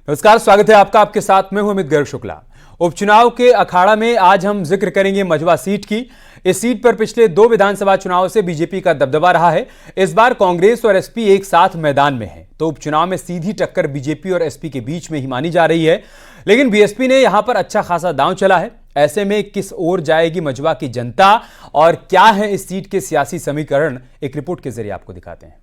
नमस्कार, स्वागत है आपका। आपके साथ मैं हूं अमित गर्ग शुक्ला। उपचुनाव के अखाड़ा में आज हम जिक्र करेंगे मझवा सीट की। इस सीट पर पिछले 2 विधानसभा चुनाव से बीजेपी का दबदबा रहा है। इस बार कांग्रेस और एसपी एक साथ मैदान में है, तो उपचुनाव में सीधी टक्कर बीजेपी और एसपी के बीच में ही मानी जा रही है। लेकिन बीएसपी ने यहां पर अच्छा खासा दांव चला है। ऐसे में किस ओर जाएगी मझवा की जनता और क्या है इस सीट के सियासी समीकरण, एक रिपोर्ट के जरिए आपको दिखाते हैं।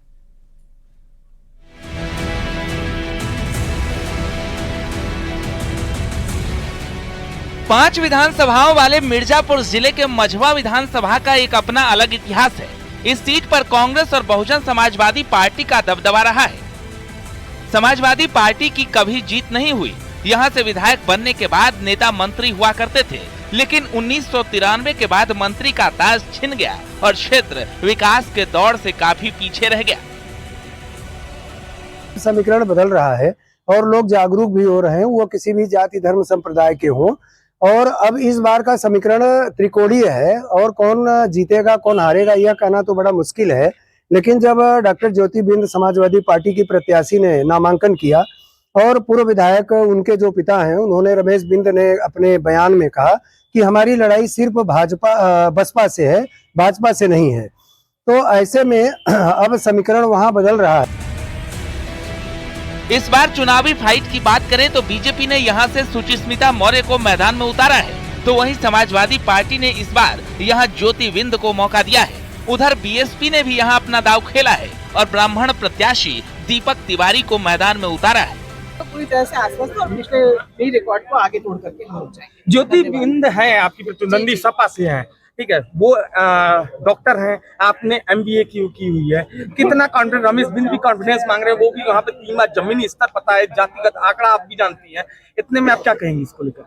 पांच विधानसभाओं वाले मिर्जापुर जिले के मझवा विधानसभा का एक अपना अलग इतिहास है। इस सीट पर कांग्रेस और बहुजन समाजवादी पार्टी का दबदबा रहा है। समाजवादी पार्टी की कभी जीत नहीं हुई। यहां से विधायक बनने के बाद नेता मंत्री हुआ करते थे, लेकिन 1993 के बाद मंत्री का ताज छिन गया और क्षेत्र विकास के दौर से काफी पीछे रह गया। समीकरण बदल रहा है और लोग जागरूक भी हो रहे हैं, वो किसी भी जाति धर्म संप्रदाय के हों। और अब इस बार का समीकरण त्रिकोणीय है और कौन जीतेगा कौन हारेगा यह कहना तो बड़ा मुश्किल है। लेकिन जब डॉक्टर ज्योति बिंद समाजवादी पार्टी की प्रत्याशी ने नामांकन किया और पूर्व विधायक उनके जो पिता हैं उन्होंने रमेश बिंद ने अपने बयान में कहा कि हमारी लड़ाई सिर्फ बसपा से है, भाजपा से नहीं है, तो ऐसे में अब समीकरण वहां बदल रहा है। इस बार चुनावी फाइट की बात करें तो बीजेपी ने यहां से सुचिस्मिता मौर्य को मैदान में उतारा है, तो वहीं समाजवादी पार्टी ने इस बार यहां ज्योति बिंद को मौका दिया है। उधर बीएसपी ने भी यहां अपना दांव खेला है और ब्राह्मण प्रत्याशी दीपक तिवारी को मैदान में उतारा है। तो पूरी तरह से आश्वस्त और पिछले रिकॉर्ड को आगे तोड़ करके हम लोग जाएंगे। ज्योति बिंद है आपकी प्रतिद्वंदी, सपा से है, ठीक है, वो डॉक्टर हैं, आपने एमबीए की हुई है। कितना कॉन्फिडेंस, रमेश बिंद भी कॉन्फिडेंस मांग रहे हैं, वो भी वहाँ पे 3 बार जमीनी स्तर पता है, जातिगत आंकड़ा आप भी जानती हैं। इतने में आप क्या कहेंगे इसको लेकर?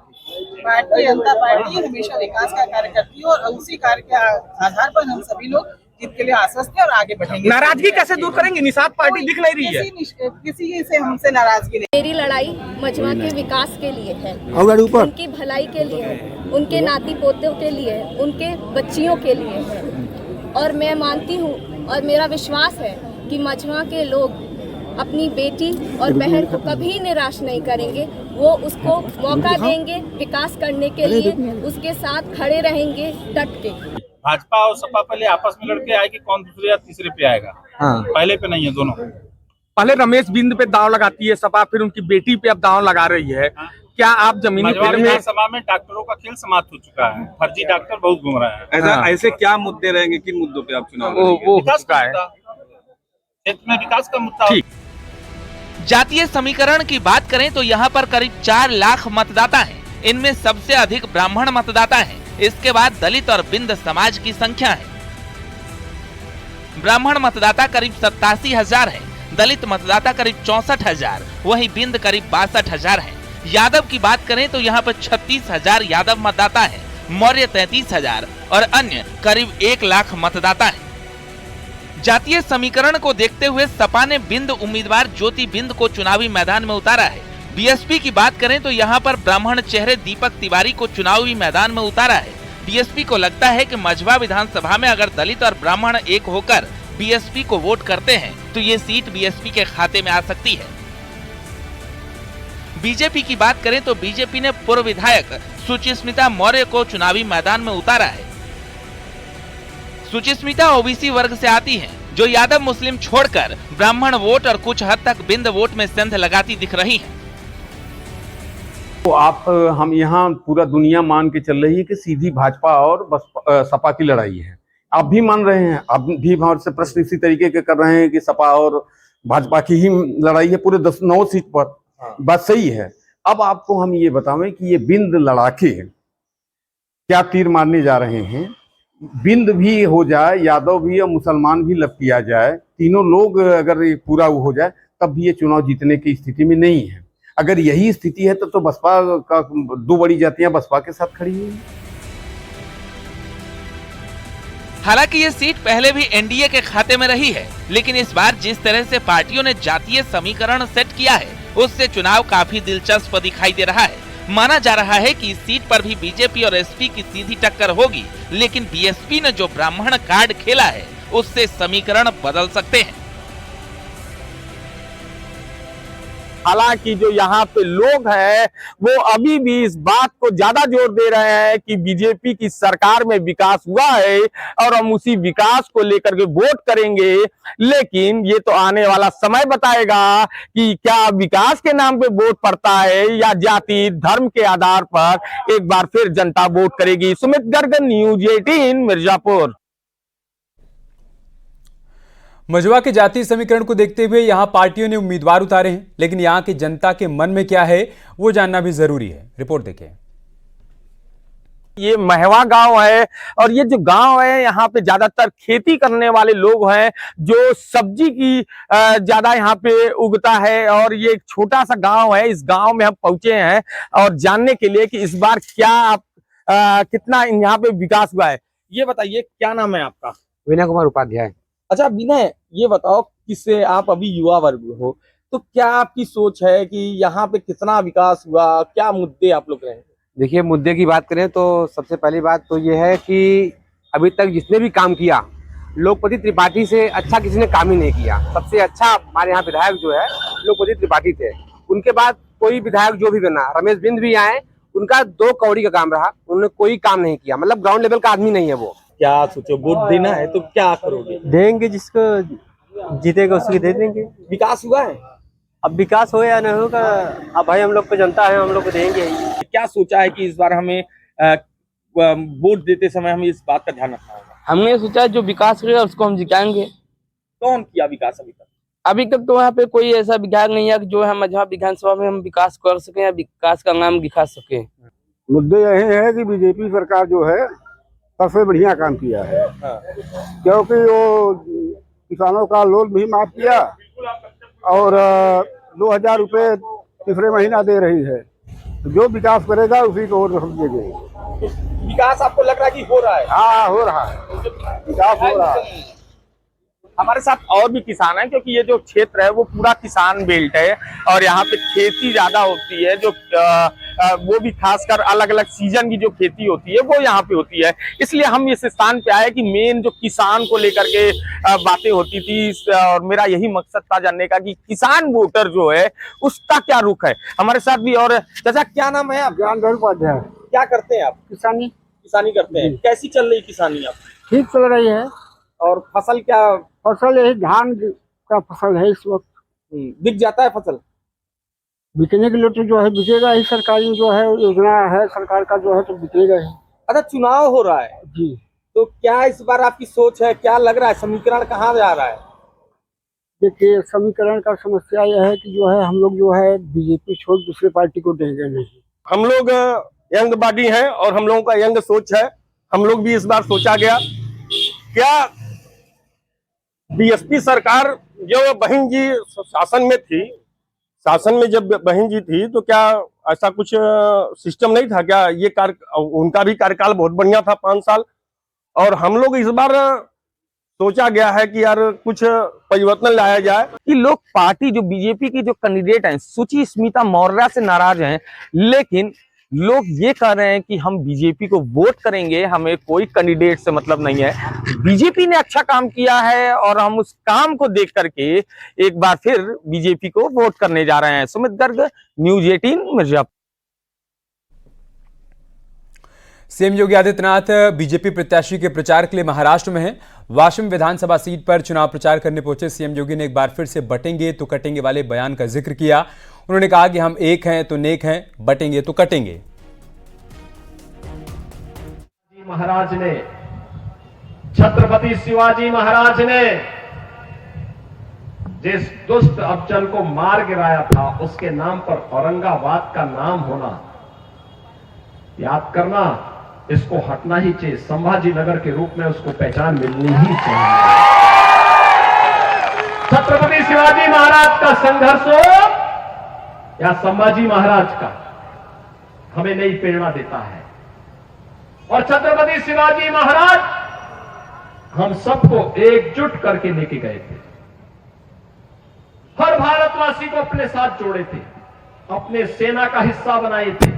भारतीय जनता पार्टी हमेशा विकास का कार्य करती है और उसी कार्य के आधार पर हम सभी लोग जीत के लिए आश्वस्त है और आगे बढ़ेंगे। नाराजगी कैसे दूर करेंगे? निषाद पार्टी दिख नहीं रही है, किसी से हमसे नाराजगी नहीं। मेरी लड़ाई मझवा के विकास के लिए है, उनकी भलाई के लिए है, उनके नाती पोतों के लिए है, उनके बच्चियों के लिए है। और मैं मानती हूँ और मेरा विश्वास है कि मझवा के लोग अपनी बेटी और बहन को कभी निराश नहीं करेंगे। वो उसको मौका देंगे विकास करने के लिए, उसके साथ खड़े रहेंगे डट के। भाजपा और सपा पहले आपस में लड़के आएगी, कौन दूसरे या तीसरे पे आएगा। हाँ। पहले पे नहीं है, दोनों पहले रमेश बिंद पे दांव लगाती है सपा, फिर उनकी बेटी पे अब दांव लगा रही है। हाँ। क्या आप जमीनी विधानसभा में डॉक्टरों का खेल समाप्त हो चुका है, फर्जी डॉक्टर बहुत घूम रहे हैं। ऐसे क्या मुद्दे रहेंगे, किन मुद्दों पे आप चुनाव? विकास का है, क्षेत्र में विकास का मुद्दा। जातीय समीकरण की बात करें तो यहाँ पर करीब 4 लाख मतदाता हैं। इनमें सबसे अधिक ब्राह्मण मतदाता हैं, इसके बाद दलित और बिंद समाज की संख्या है। ब्राह्मण मतदाता करीब 87,000 है, दलित मतदाता करीब 64,000, वहीं बिंद करीब 62,000 है। यादव की बात करें तो यहाँ पर 36,000 यादव मतदाता है, मौर्य 33,000 और अन्य करीब 1 लाख मतदाता है। जातीय समीकरण को देखते हुए सपा ने बिंद उम्मीदवार ज्योति बिंद को चुनावी मैदान में उतारा है। बीएसपी की बात करें तो यहाँ पर ब्राह्मण चेहरे दीपक तिवारी को चुनावी मैदान में उतारा है। बीएसपी को लगता है कि मझवा विधानसभा में अगर दलित और ब्राह्मण एक होकर बीएसपी को वोट करते हैं तो ये सीट बीएसपी के खाते में आ सकती है। बीजेपी की बात करें तो बीजेपी ने पूर्व विधायक सुचिस्मिता मौर्य को चुनावी मैदान में उतारा है। सुचिस्मिता ओबीसी वर्ग से आती हैं, जो यादव मुस्लिम छोड़कर ब्राह्मण वोट और कुछ हद तक बिंद वोट में संध लगाती दिख रही हैं। तो हम यहाँ पूरा दुनिया मान के चल रही है कि सीधी भाजपा और सपा की लड़ाई है। आप भी मान रहे हैं, आप भी से प्रश्न इसी तरीके के कर रहे हैं कि सपा और भाजपा की ही लड़ाई है पूरे 9 सीट पर। बात सही है। अब आपको हम ये बतावें कि ये बिंद लड़ाके क्या तीर मारने जा रहे हैं। बिंद भी हो जाए, यादव भी और मुसलमान भी लपटिया जाए, तीनों लोग अगर ये पूरा हो जाए तब भी ये चुनाव जीतने की स्थिति में नहीं है। अगर यही स्थिति है तो बसपा का 2 बड़ी जातियां बसपा के साथ खड़ी हुई। हालांकि ये सीट पहले भी एनडीए के खाते में रही है, लेकिन इस बार जिस तरह से पार्टियों ने जातीय समीकरण सेट किया है उससे चुनाव काफी दिलचस्प दिखाई दे रहा है। माना जा रहा है कि इस सीट पर भी बीजेपी और एसपी की सीधी टक्कर होगी, लेकिन बीएसपी ने जो ब्राह्मण कार्ड खेला है उससे समीकरण बदल सकते हैं। हालांकि जो यहाँ पे लोग हैं वो अभी भी इस बात को ज्यादा जोर दे रहे हैं कि बीजेपी की सरकार में विकास हुआ है और हम उसी विकास को लेकर के वोट करेंगे। लेकिन ये तो आने वाला समय बताएगा कि क्या विकास के नाम पे वोट पड़ता है या जाति धर्म के आधार पर एक बार फिर जनता वोट करेगी। सुमित गर्ग, न्यूज 18 मिर्जापुर। मझवा के जातीय समीकरण को देखते हुए यहां पार्टियों ने उम्मीदवार उतारे हैं, लेकिन यहां की जनता के मन में क्या है वो जानना भी जरूरी है। रिपोर्ट देखें। ये महवा गांव है और ये जो गांव है यहाँ पे ज्यादातर खेती करने वाले लोग हैं, जो सब्जी की ज्यादा यहाँ पे उगता है और ये एक छोटा सा गांव है। इस गांव में हम पहुंचे हैं और जानने के लिए कि इस बार क्या कितना यहाँ पे विकास हुआ है। ये बताइए, क्या नाम है आपका? विनय कुमार उपाध्याय। अच्छा विनय, ये बताओ किससे आप अभी युवा वर्ग हो, तो क्या आपकी सोच है कि यहाँ पे कितना विकास हुआ, क्या मुद्दे आप लोग रहे? देखिए, मुद्दे की बात करें तो सबसे पहली बात तो ये है कि अभी तक जिसने भी काम किया, लोकपति त्रिपाठी से अच्छा किसी ने काम ही नहीं किया। सबसे अच्छा हमारे यहाँ विधायक जो है लोकपति त्रिपाठी थे। उनके बाद कोई विधायक जो भी बना, रमेश बिंद भी आए, उनका 2 कौड़ी का काम रहा, उन्होंने कोई काम नहीं किया। मतलब ग्राउंड लेवल का आदमी नहीं है वो। क्या सोचो, वोट देना है तो क्या करोगे? देंगे, जिसको जीतेगा उसको दे देंगे। विकास हुआ है? अब विकास हो या नहीं होगा, अब भाई हम लोग को जनता है, हम लोग को देंगे। क्या सोचा है कि इस बार हमें वोट देते समय हमें इस बात का ध्यान रखना होगा? हमने सोचा जो विकास करेगा उसको हम जिताएंगे। कौन किया विकास अभी तक? अभी तक तो यहाँ पे कोई ऐसा विधायक नहीं है जो है मझवा विधानसभा में हम विकास कर सके या विकास का नाम दिखा सके। मुद्दे यही है कि बीजेपी सरकार जो है सबसे बढ़िया काम किया है। क्योंकि वो किसानों का लोन भी माफ किया और 2000 रुपये तीसरे महीना दे रही है। जो विकास करेगा उसी को वोट समझेंगे। विकास आपको लग रहा है कि हो रहा है? हाँ, हो रहा है, विकास हो रहा है। हमारे साथ और भी किसान हैं, क्योंकि ये जो क्षेत्र है वो पूरा किसान बेल्ट है और यहाँ पे खेती ज्यादा होती है। जो वो भी खासकर अलग अलग सीजन की जो खेती होती है वो यहाँ पे होती है। इसलिए हम इस स्थान पे आए कि मेन जो किसान को लेकर के बातें होती थी और मेरा यही मकसद था जानने का कि किसान वोटर जो है उसका क्या रुख है। हमारे साथ भी और चाचा, क्या नाम है आप? ज्ञानधर उपाध्याय। क्या करते हैं आप? किसानी करते हैं। कैसी चल रही किसानी आप? ठीक चल रही है। और फसल क्या? फसल यही धान का फसल है इस वक्त। बिक जाता है फसल? बिकने के लिए तो जो है बिकेगा ही, सरकारी जो है योजना है सरकार का जो है तो बिकेगा ही। अच्छा, चुनाव हो रहा है जी, तो क्या इस बार आपकी सोच है, क्या लग रहा है, समीकरण कहाँ जा रहा है? देखिए, समीकरण का समस्या यह है कि जो है हम लोग जो है बीजेपी छोड़ दूसरे पार्टी को देंगे नहीं। हम लोग यंग बॉडी हैं और हम लोगों का यंग सोच है। हम लोग भी इस बार सोचा गया, क्या बीएसपी सरकार जो बहन जी शासन में थी, शासन में जब बहन जी थी तो क्या ऐसा कुछ सिस्टम नहीं था क्या? ये उनका भी कार्यकाल बहुत बढ़िया था 5 साल। और हम लोग इस बार सोचा गया है कि यार कुछ परिवर्तन लाया जाए कि लोग पार्टी जो बीजेपी की जो कैंडिडेट हैं सुची स्मिता मौर्य से नाराज हैं, लेकिन लोग ये कह रहे हैं कि हम बीजेपी को वोट करेंगे, हमें कोई कैंडिडेट से मतलब नहीं है। बीजेपी ने अच्छा काम किया है और हम उस काम को देख करके एक बार फिर बीजेपी को वोट करने जा रहे हैं। Sumit Garg, news 18 Mirzapur. CM Yogi Adityanath BJP प्रत्याशी के प्रचार के लिए महाराष्ट्र में हैं। वाशिम विधानसभा सीट पर चुनाव प्रचार करने पहुंचे सीएम योगी ने एक बार फिर से बटेंगे तो कटेंगे वाले बयान का जिक्र किया। उन्होंने कहा कि हम एक हैं तो नेक हैं, बटेंगे तो कटेंगे। महाराज ने, छत्रपति शिवाजी महाराज ने जिस दुष्ट अफजल को मार गिराया था उसके नाम पर औरंगाबाद का नाम होना, याद करना, इसको हटना ही चाहिए। संभाजी नगर के रूप में उसको पहचान मिलनी ही चाहिए। छत्रपति शिवाजी महाराज का संघर्ष हो या संभाजी महाराज का, हमें नई प्रेरणा देता है। और छत्रपति शिवाजी महाराज हम सबको एकजुट करके लेके गए थे, हर भारतवासी को अपने साथ जोड़े थे, अपने सेना का हिस्सा बनाए थे।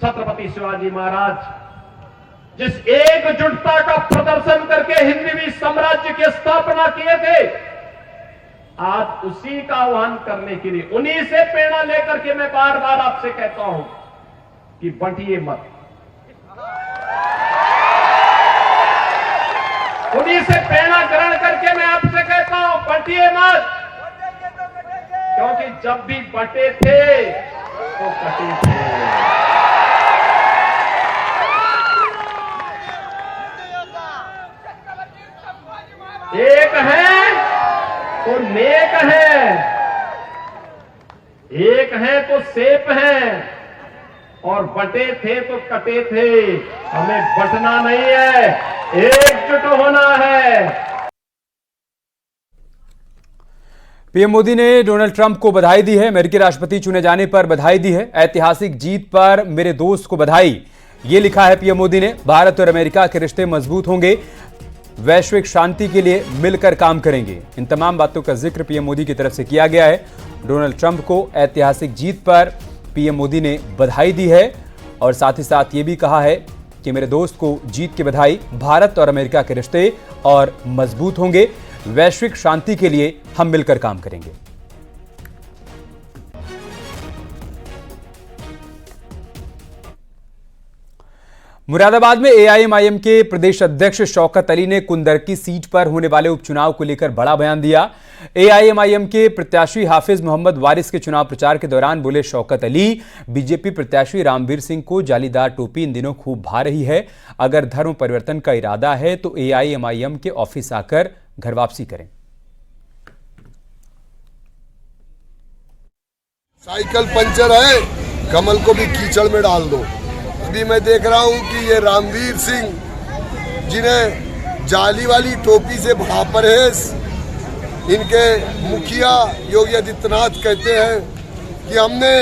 छत्रपति शिवाजी महाराज जिस एकजुटता का प्रदर्शन करके हिंदवी साम्राज्य की स्थापना किए थे, आज उसी का आह्वान करने के लिए, उन्हीं से प्रेरणा लेकर के मैं बार बार आपसे कहता हूं कि बंटिए मत। उन्हीं से प्रेरणा ग्रहण करके मैं आपसे कहता हूं बंटिए मत, क्योंकि जब भी बंटे थे तो कटे थे। एक है तो नेक है, एक है तो सेफ है, और बटे थे तो कटे थे। हमें बटना नहीं है, एकजुट होना है। पीएम मोदी ने डोनाल्ड ट्रंप को बधाई दी है। अमेरिकी राष्ट्रपति चुने जाने पर बधाई दी है। ऐतिहासिक जीत पर मेरे दोस्त को बधाई, ये लिखा है पीएम मोदी ने। भारत और अमेरिका के रिश्ते मजबूत होंगे, वैश्विक शांति के लिए मिलकर काम करेंगे। इन तमाम बातों का जिक्र पीएम मोदी की तरफ से किया गया है। डोनाल्ड ट्रंप को ऐतिहासिक जीत पर पीएम मोदी ने बधाई दी है और साथ ही साथ ये भी कहा है कि मेरे दोस्त को जीत की बधाई। भारत और अमेरिका के रिश्ते और मजबूत होंगे, वैश्विक शांति के लिए हम मिलकर काम करेंगे। मुरादाबाद में एआईएमआईएम के प्रदेश अध्यक्ष शौकत अली ने कुंदरकी सीट पर होने वाले उपचुनाव को लेकर बड़ा बयान दिया। एआईएमआईएम के प्रत्याशी हाफिज मोहम्मद वारिस के चुनाव प्रचार के दौरान बोले शौकत अली, बीजेपी प्रत्याशी रामवीर सिंह को जालीदार टोपी इन दिनों खूब भा रही है। अगर धर्म परिवर्तन का इरादा है तो एआईएमआईएम के ऑफिस आकर घर वापसी करें। साइकिल पंचर है, कमल को भी कीचड़ में डाल दो। अभी मैं देख रहा हूं कि ये रामवीर सिंह, जिन्हें जाली वाली टोपी से बड़ा परहेज, इनके मुखिया योगी आदित्यनाथ कहते हैं कि हमने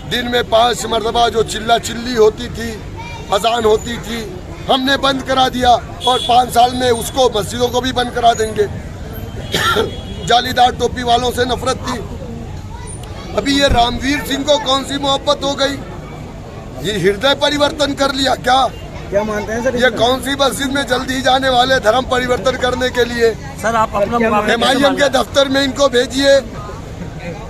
दिन में 5 मरतबा जो चिल्ला चिल्ली होती थी, अजान होती थी, हमने बंद करा दिया और 5 साल में उसको मस्जिदों को भी बंद करा देंगे। जालीदार टोपी वालों से नफरत थी। अभी ये रामवीर सिंह को कौन सी मोहब्बत हो गई? ये हृदय परिवर्तन कर लिया क्या मानते हैं सर? ये कौन सी मस्जिद में जल्दी ही जाने वाले धर्म परिवर्तन करने के लिए? सर आप अपना एमआईएम के दफ्तर में इनको भेजिए।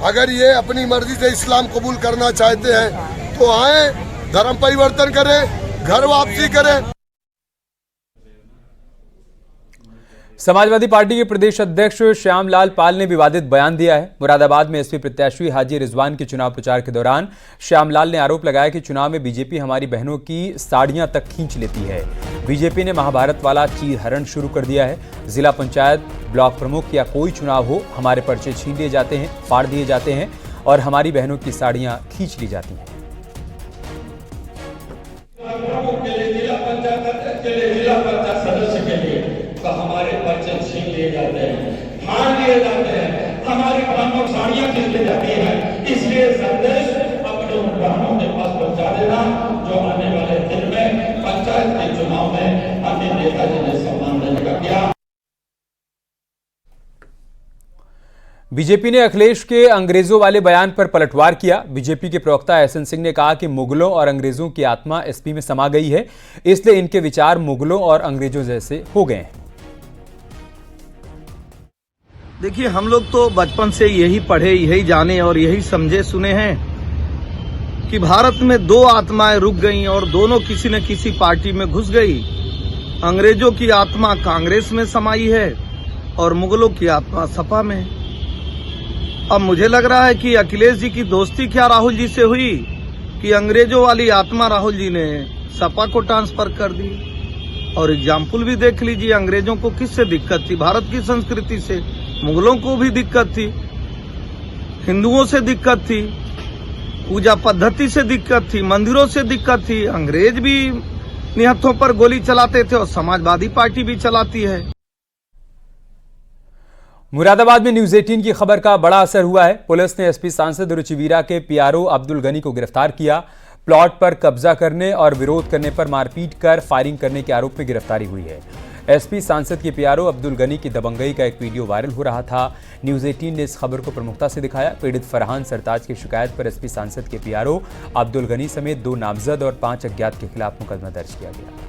अगर ये अपनी मर्जी से इस्लाम कबूल करना चाहते हैं तो आए, धर्म परिवर्तन करें, घर वापसी करें। समाजवादी पार्टी के प्रदेश अध्यक्ष श्यामलाल पाल ने विवादित बयान दिया है। मुरादाबाद में एसपी प्रत्याशी हाजी रिजवान के चुनाव प्रचार के दौरान श्यामलाल ने आरोप लगाया कि चुनाव में बीजेपी हमारी बहनों की साड़ियां तक खींच लेती है। बीजेपी ने महाभारत वाला चीरहरण शुरू कर दिया है। जिला पंचायत, ब्लॉक प्रमुख या कोई चुनाव हो, हमारे पर्चे छीन लिए जाते हैं, फाड़ दिए जाते हैं और हमारी बहनों की साड़ियां खींच ली जाती हैं। तो हमारे पर्चे छीन लिए जाते हैं, फाड़ लिए जाते हैं, हमारी बहनों साड़ियां खींच ली जाती हैं। इसलिए संदेश अपने उन बहनों के पास पहुंचा देना जो आने वाले दिन में पंचायत के चुनाव में अपने नेताजी ने सम्मान देने का किया। बीजेपी ने अखिलेश के अंग्रेजों वाले बयान पर पलटवार किया। बीजेपी के प्रवक्ता एहसन सिंह ने कहा कि मुगलों और अंग्रेजों की आत्मा एसपी में समा गई है, इसलिए इनके विचार मुगलों और अंग्रेजों जैसे हो गए हैं। देखिए, हम लोग तो बचपन से यही पढ़े, यही जाने और यही समझे सुने हैं कि भारत में 2 आत्माएं रुक गईं और दोनों किसी न किसी पार्टी में घुस गई। अंग्रेजों की आत्मा कांग्रेस में समाई है और मुगलों की आत्मा सपा में। अब मुझे लग रहा है कि अखिलेश जी की दोस्ती क्या राहुल जी से हुई कि अंग्रेजों वाली आत्मा राहुल जी ने सपा को ट्रांसफर कर दी। और एग्जाम्पल भी देख लीजिए, अंग्रेजों को किससे दिक्कत थी? भारत की संस्कृति से। मुगलों को भी दिक्कत थी, हिंदुओं से दिक्कत थी, पूजा पद्धति से दिक्कत थी, मंदिरों से दिक्कत थी। अंग्रेज भी निहत्थों पर गोली चलाते थे और समाजवादी पार्टी भी चलाती है। मुरादाबाद में न्यूज 18 की खबर का बड़ा असर हुआ है। पुलिस ने एसपी सांसद रुचिवीरा के पीआरओ अब्दुल गनी को गिरफ्तार किया। प्लॉट पर कब्जा करने और विरोध करने पर मारपीट कर फायरिंग करने के आरोप में गिरफ्तारी हुई है। एसपी सांसद के पीआरओ अब्दुल गनी की दबंगई का एक वीडियो वायरल हो रहा था। न्यूज 18 ने इस खबर को प्रमुखता से दिखाया। पीड़ित फरहान सरताज की शिकायत पर एसपी सांसद के पीआरओ अब्दुल गनी समेत 2 नामजद और 5 अज्ञात के खिलाफ मुकदमा दर्ज किया गया।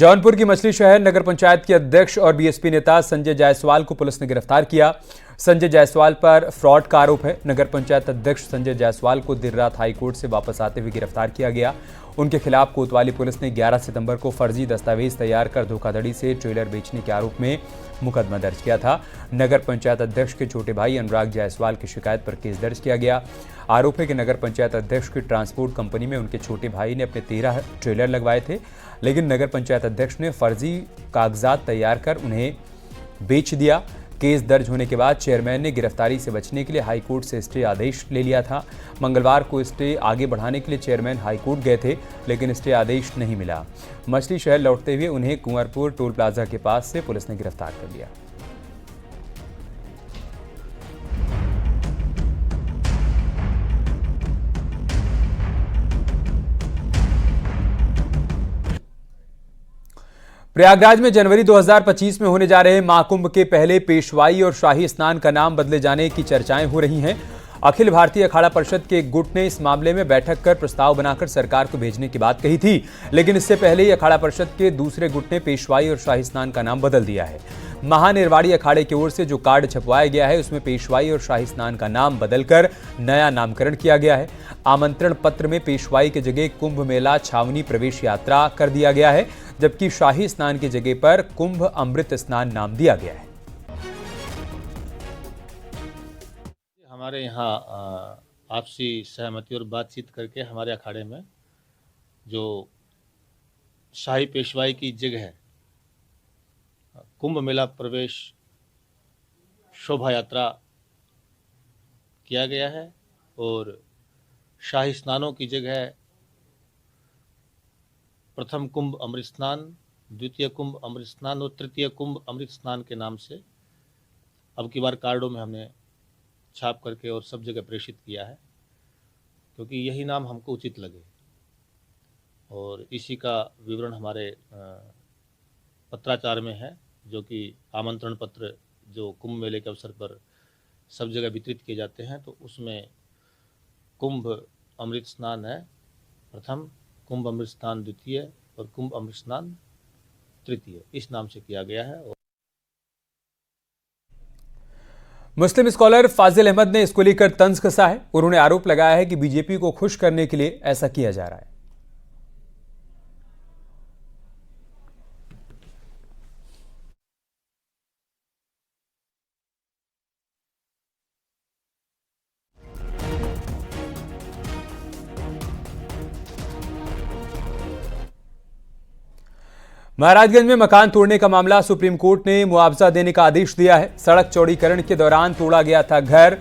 जौनपुर की मछली शहर नगर पंचायत के अध्यक्ष और बीएसपी नेता संजय जायसवाल को पुलिस ने गिरफ्तार किया। संजय जायसवाल पर फ्रॉड का आरोप है। नगर पंचायत अध्यक्ष संजय जायसवाल को देर रात हाईकोर्ट से वापस आते हुए गिरफ्तार किया गया। उनके खिलाफ कोतवाली पुलिस ने 11 सितंबर को फर्जी दस्तावेज तैयार कर धोखाधड़ी से ट्रेलर बेचने के आरोप में मुकदमा दर्ज किया था। नगर पंचायत अध्यक्ष के छोटे भाई अनुराग जायसवाल की शिकायत पर केस दर्ज किया गया। आरोप है कि नगर पंचायत अध्यक्ष की ट्रांसपोर्ट कंपनी में उनके छोटे भाई ने अपने 13 ट्रेलर लगवाए थे, लेकिन नगर पंचायत अध्यक्ष ने फर्जी कागजात तैयार कर उन्हें बेच दिया। केस दर्ज होने के बाद चेयरमैन ने गिरफ्तारी से बचने के लिए हाईकोर्ट से स्टे आदेश ले लिया था। मंगलवार को स्टे आगे बढ़ाने के लिए चेयरमैन हाईकोर्ट गए थे, लेकिन स्टे आदेश नहीं मिला। मछली शहर लौटते हुए उन्हें कुंवरपुर टोल प्लाजा के पास से पुलिस ने गिरफ्तार कर लिया। प्रयागराज में जनवरी 2025 में होने जा रहे महाकुंभ के पहले पेशवाई और शाही स्नान का नाम बदले जाने की चर्चाएं हो रही हैं। अखिल भारतीय अखाड़ा परिषद के एक गुट ने इस मामले में बैठक कर प्रस्ताव बनाकर सरकार को भेजने की बात कही थी, लेकिन इससे पहले ही अखाड़ा परिषद के दूसरे गुट ने पेशवाई और शाही स्नान का नाम बदल दिया है। महानिर्वाणी अखाड़े की ओर से जो कार्ड छपवाया गया है उसमें पेशवाई और शाही स्नान का नाम बदलकर नया नामकरण किया गया है। आमंत्रण पत्र में पेशवाई की जगह कुंभ मेला छावनी प्रवेश यात्रा कर दिया गया है, जबकि शाही स्नान की जगह पर कुंभ अमृत स्नान नाम दिया गया है। हमारे यहाँ आपसी सहमति और बातचीत करके हमारे अखाड़े में जो शाही पेशवाई की जगह कुंभ मेला प्रवेश शोभा यात्रा किया गया है और शाही स्नानों की जगह प्रथम कुंभ अमृत स्नान, द्वितीय कुंभ अमृत स्नान और तृतीय कुंभ अमृत स्नान के नाम से अब की बार कार्डों में हमने छाप करके और सब जगह प्रेषित किया है, क्योंकि यही नाम हमको उचित लगे। और इसी का विवरण हमारे पत्राचार में है, जो कि आमंत्रण पत्र जो कुंभ मेले के अवसर पर सब जगह वितरित किए जाते हैं, तो उसमें कुंभ अमृत स्नान है प्रथम, कुंभ अमृत स्नान द्वितीय और कुंभ अमृत स्नान तृतीय, इस नाम से किया गया है। मुस्लिम स्कॉलर फाजिल अहमद ने इसको लेकर तंज कसा है। उन्होंने आरोप लगाया है कि बीजेपी को खुश करने के लिए ऐसा किया जा रहा है। महाराजगंज में मकान तोड़ने का मामला, सुप्रीम कोर्ट ने मुआवजा देने का आदेश दिया है। सड़क चौड़ीकरण के दौरान तोड़ा गया था घर,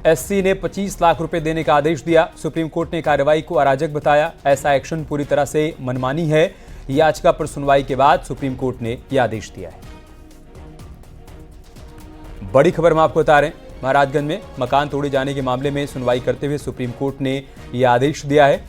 एससी ने 25 लाख रुपए देने का आदेश दिया। सुप्रीम कोर्ट ने कार्रवाई को अराजक बताया। ऐसा एक्शन पूरी तरह से मनमानी है। याचिका पर सुनवाई के बाद सुप्रीम कोर्ट ने यह आदेश दिया है। बड़ी खबर हम आपको बता रहे हैं, महाराजगंज में मकान तोड़े जाने के मामले में सुनवाई करते हुए सुप्रीम कोर्ट ने यह आदेश दिया है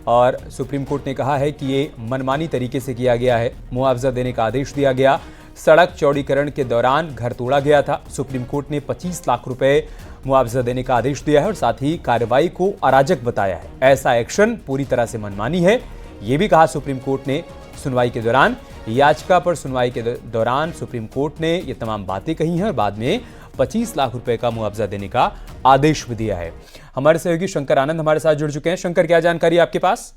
और सुप्रीम कोर्ट ने कहा है कि ये मनमानी तरीके से किया गया है। मुआवजा देने का आदेश दिया गया। सड़क चौड़ीकरण के दौरान घर तोड़ा गया था। सुप्रीम कोर्ट ने 25 लाख रुपए मुआवजा देने का आदेश दिया है और साथ ही कार्रवाई को अराजक बताया है। ऐसा एक्शन पूरी तरह से मनमानी है, ये भी कहा सुप्रीम कोर्ट ने सुनवाई के दौरान। याचिका पर सुनवाई के दौरान सुप्रीम कोर्ट ने ये तमाम बातें कही हैं और बाद में 25 लाख रुपए का मुआवजा देने का आदेश भी दिया है। हमारे सहयोगी शंकर आनंद हमारे साथ जुड़ चुके हैं। शंकर, क्या जानकारी है आपके पास?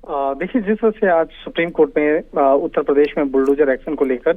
देखिए, जिस तरह से आज सुप्रीम कोर्ट में उत्तर प्रदेश में बुलडोजर एक्शन को लेकर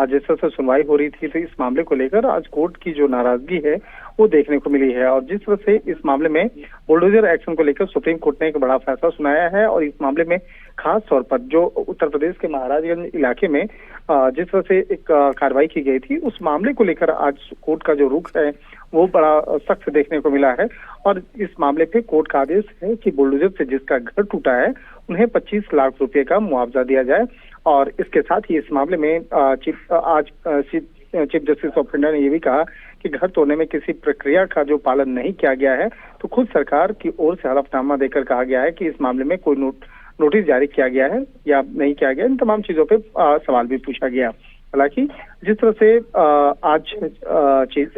जिस तरह से सुनवाई हो रही थी, तो इस मामले को लेकर आज कोर्ट की जो नाराजगी है वो देखने को मिली है। और जिस तरह से इस मामले में बुलडोजर एक्शन को लेकर सुप्रीम कोर्ट ने एक बड़ा फैसला सुनाया है और इस मामले में खास तौर पर जो उत्तर प्रदेश के महाराजगंज इलाके में जिस तरह से एक कार्रवाई की गई थी, उस मामले को लेकर आज कोर्ट का जो रुख है वो बड़ा सख्त देखने को मिला है। और इस मामले पे कोर्ट का आदेश है कि बुलडोजर से जिसका घर टूटा है उन्हें 25 लाख रुपए का मुआवजा दिया जाए। और इसके साथ ही इस मामले में चीफ जस्टिस ऑफ इंडिया ने यह भी कहा कि घर तोड़ने में किसी प्रक्रिया का जो पालन नहीं किया गया है, तो खुद सरकार की ओर से हलफनामा देकर कहा गया है कि इस मामले में कोई नोटिस जारी किया गया है या नहीं किया गया। इन तमाम चीजों पे सवाल भी पूछा गया। हालांकि जिस तरह से आज चीफ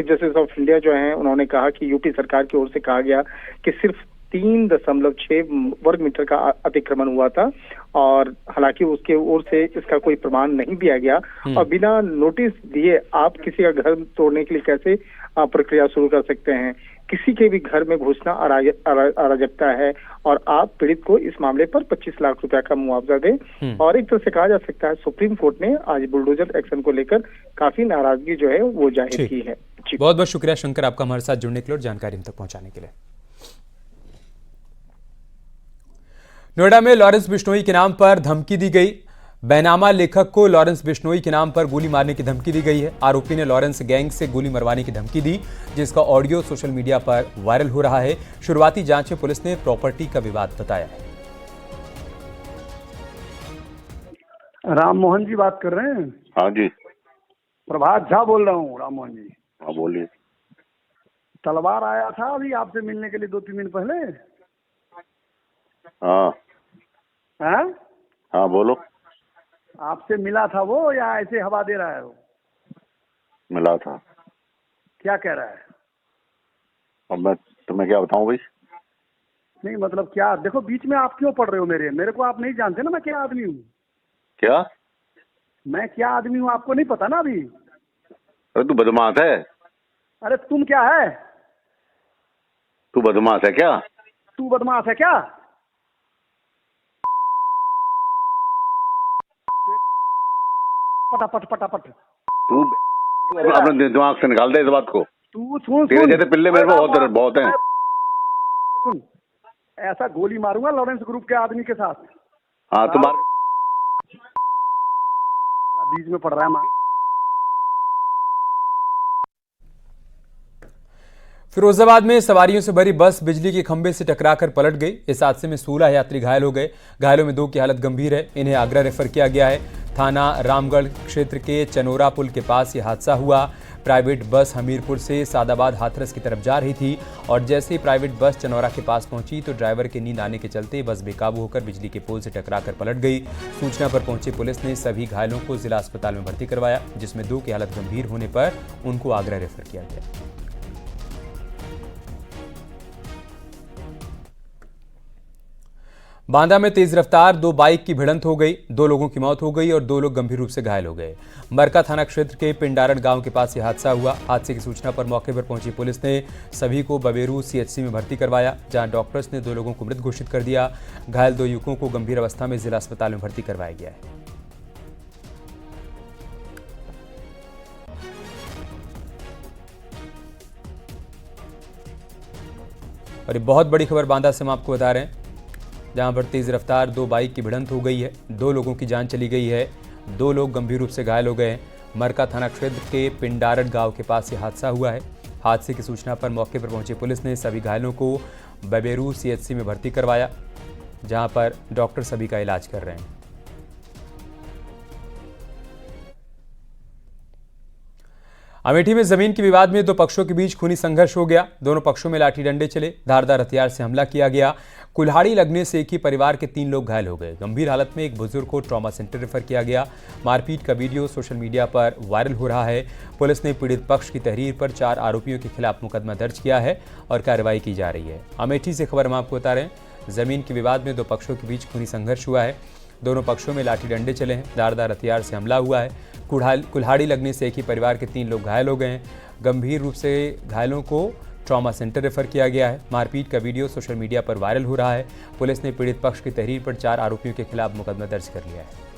जस्टिस ऑफ इंडिया जो हैं, उन्होंने कहा कि यूपी सरकार की ओर से कहा गया कि सिर्फ 3.6 वर्ग मीटर का अतिक्रमण हुआ था और हालांकि उसके ओर से इसका कोई प्रमाण नहीं दिया गया और बिना नोटिस दिए आप किसी का घर तोड़ने के लिए कैसे प्रक्रिया शुरू कर सकते हैं। किसी के भी घर में घुसना अराजकता है और आप पीड़ित को इस मामले पर 25 लाख रुपया का मुआवजा दें। और एक तरह से कहा जा सकता है सुप्रीम कोर्ट ने आज बुलडोजर एक्शन को लेकर काफी नाराजगी जो है वो जाहिर की है। बहुत बहुत शुक्रिया शंकर आपका हमारे साथ जुड़ने के लिए और जानकारी हम तक पहुंचाने के लिए। नोएडा में लॉरेंस बिश्नोई के नाम पर धमकी दी गई। बैनामा लेखक को लॉरेंस बिश्नोई के नाम पर गोली मारने की धमकी दी गई है। आरोपी ने लॉरेंस गैंग से गोली मरवाने की धमकी दी, जिसका ऑडियो सोशल मीडिया पर वायरल हो रहा है। शुरुआती जांच में पुलिस ने प्रॉपर्टी का विवाद बताया है। राम मोहन जी बात कर रहे हैं? हाँ जी, प्रभात झा बोल रहा हूँ। राम मोहन जी, हाँ बोलिए। तलवार आया था अभी आपसे मिलने के लिए 2-3 दिन पहले। हाँ हाँ बोलो। आपसे मिला था वो या ऐसे हवा दे रहा है वो? मिला था। क्या कह रहा है? अब मैं तुम्हें क्या बताऊं भाई? नहीं मतलब क्या, देखो बीच में आप क्यों पढ़ रहे हो? मेरे को आप नहीं जानते ना मैं क्या आदमी हूँ। क्या? मैं क्या आदमी हूँ आपको नहीं पता ना अभी? अरे तू बदमाश है। अरे तुम क्या है? तू बदमाश है क्या? तू बदमाश है क्या? पटापट पटापट। तू अपने दिमाग से निकाल दे इस बात को। तू सुन, तेरे जैसे पिल्ले मेरे को बहुत हैं। सुन, ऐसा गोली मारूंगा लॉरेंस ग्रुप के आदमी के साथ। हाँ तुम्हारे बीच में पड़ रहा है। फिरोजाबाद में सवारियों से भरी बस बिजली के खंभे से टकराकर पलट गई। इस हादसे में 16 यात्री घायल हो गए। घायलों में 2 की हालत गंभीर है। इन्हें आगरा रेफर किया गया है। थाना रामगढ़ क्षेत्र के चनोरा पुल के पास ये हादसा हुआ। प्राइवेट बस हमीरपुर से सादाबाद हाथरस की तरफ जा रही थी और जैसे ही प्राइवेट बस चनौरा के पास पहुंची तो ड्राइवर के नींद आने के चलते बस बेकाबू होकर बिजली के पोल से टकराकर पलट गई। सूचना पर पहुंची पुलिस ने सभी घायलों को जिला अस्पताल में भर्ती करवाया, जिसमें 2 की हालत गंभीर होने पर उनको आगरा रेफर किया गया। बांदा में तेज रफ्तार 2 बाइक की भिड़ंत हो गई। 2 लोगों की मौत हो गई और 2 लोग गंभीर रूप से घायल हो गए। मरका थाना क्षेत्र के पिंडारड़ गांव के पास यह हादसा हुआ। हादसे की सूचना पर मौके पर पहुंची पुलिस ने सभी को बबेरू सीएचसी में भर्ती करवाया, जहां डॉक्टर्स ने 2 लोगों को मृत घोषित कर दिया। घायल 2 युवकों को गंभीर अवस्था में जिला अस्पताल में भर्ती करवाया गया है। और ये बहुत बड़ी खबर बांदा से हम आपको बता रहे हैं, जहां पर तेज रफ्तार 2 बाइक की भिड़ंत हो गई है। 2 लोगों की जान चली गई है, 2 लोग गंभीर रूप से घायल हो गए हैं। मरका थाना क्षेत्र के पिंडारड़ गांव के पास ये हादसा हुआ है। हादसे की सूचना पर मौके पर पहुंची पुलिस ने सभी घायलों को बबेरू सीएचसी में भर्ती करवाया, जहां पर डॉक्टर सभी का इलाज कर रहे हैं। अमेठी में जमीन के विवाद में 2 पक्षों के बीच खूनी संघर्ष हो गया। दोनों पक्षों में लाठी डंडे चले, धारदार हथियार से हमला किया गया। कुल्हाड़ी लगने से एक ही परिवार के 3 लोग घायल हो गए। गंभीर हालत में एक बुजुर्ग को ट्रॉमा सेंटर रेफर किया गया। मारपीट का वीडियो सोशल मीडिया पर वायरल हो रहा है। पुलिस ने पीड़ित पक्ष की तहरीर पर 4 आरोपियों के खिलाफ मुकदमा दर्ज किया है और कार्रवाई की जा रही है। अमेठी से खबर हम आपको बता रहे हैं, जमीन के विवाद में 2 पक्षों के बीच खूनी संघर्ष हुआ है। दोनों पक्षों में लाठी डंडे चले हैं, धारदार हथियार से हमला हुआ है। कुल्हाड़ी लगने से एक ही परिवार के 3 लोग घायल हो गए हैं। गंभीर रूप से घायलों को ट्रॉमा सेंटर रेफर किया गया है। मारपीट का वीडियो सोशल मीडिया पर वायरल हो रहा है। पुलिस ने पीड़ित पक्ष की तहरीर पर 4 आरोपियों के खिलाफ मुकदमा दर्ज कर लिया है।